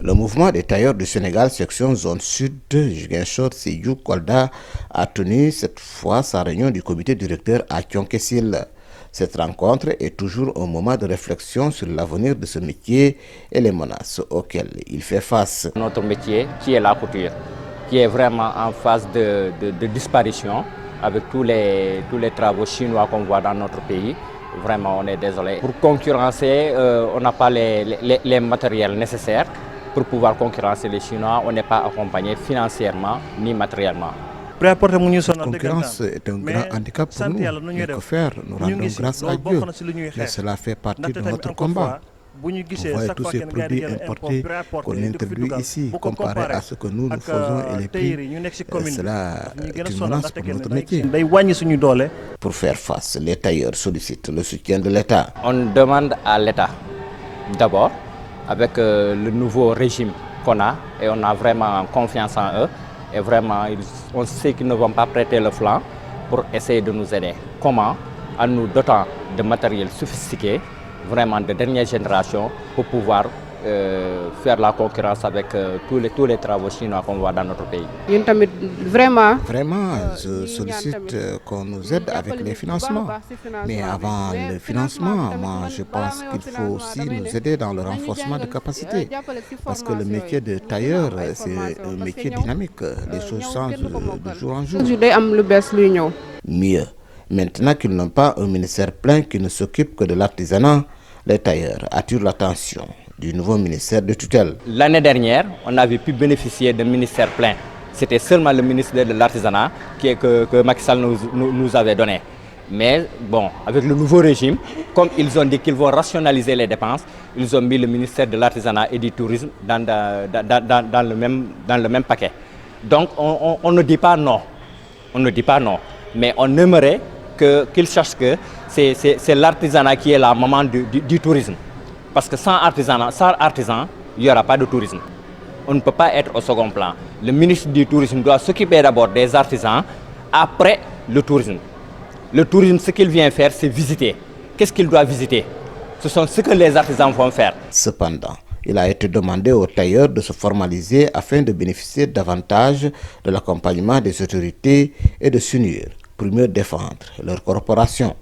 Le mouvement des tailleurs du Sénégal, section zone sud, Ziguinchor, Sédhiou, Kolda, a tenu cette fois sa réunion du comité directeur à Thionkessil. Cette rencontre est toujours un moment de réflexion sur l'avenir de ce métier et les menaces auxquelles il fait face. Notre métier, qui est la couture, qui est vraiment en phase de disparition avec tous les travaux chinois qu'on voit dans notre pays. Vraiment, on est désolé. Pour concurrencer, on n'a pas les matériels nécessaires. Pour pouvoir concurrencer les Chinois, on n'est pas accompagné financièrement ni matériellement. La concurrence est un grand handicap pour nous. Mais que faire? Nous rendons grâce à Dieu. Et cela fait partie de notre combat. Vous voyez tous ces produits importés qu'on introduit ici, comparé à ce que nous faisons et les prix, cela est une menace pour notre métier. Pour faire face, les tailleurs sollicitent le soutien de l'État. On demande à l'État, d'abord, avec le nouveau régime qu'on a, et on a vraiment confiance en eux, et vraiment, on sait qu'ils ne vont pas prêter le flanc pour essayer de nous aider. Comment? En nous dotant de matériel sophistiqué, vraiment de dernière génération, pour pouvoir faire la concurrence avec tous les travaux chinois qu'on voit dans notre pays. Vraiment, je sollicite qu'on nous aide avec les financements. Mais avant le financement, moi je pense qu'il faut aussi nous aider dans le renforcement de capacités. Parce que le métier de tailleur, c'est un métier dynamique. Les choses changent de jour en jour. Mieux, maintenant qu'ils n'ont pas un ministère plein qui ne s'occupe que de l'artisanat, les tailleurs attirent l'attention du nouveau ministère de tutelle. L'année dernière, on avait pu bénéficier d'un ministère plein. C'était seulement le ministère de l'artisanat que Macky Sall nous avait donné. Mais bon, avec le nouveau régime, comme ils ont dit qu'ils vont rationaliser les dépenses, ils ont mis le ministère de l'artisanat et du tourisme dans le même paquet. Donc on ne dit pas non. On ne dit pas non. Mais on aimerait qu'ils sachent que c'est l'artisanat qui est la maman du tourisme. Parce que sans artisan, il n'y aura pas de tourisme. On ne peut pas être au second plan. Le ministre du Tourisme doit s'occuper d'abord des artisans, après le tourisme. Le tourisme, ce qu'il vient faire, c'est visiter. Qu'est-ce qu'il doit visiter? Ce sont ce que les artisans vont faire. Cependant, il a été demandé aux tailleurs de se formaliser afin de bénéficier davantage de l'accompagnement des autorités et de s'unir pour mieux défendre leur corporation.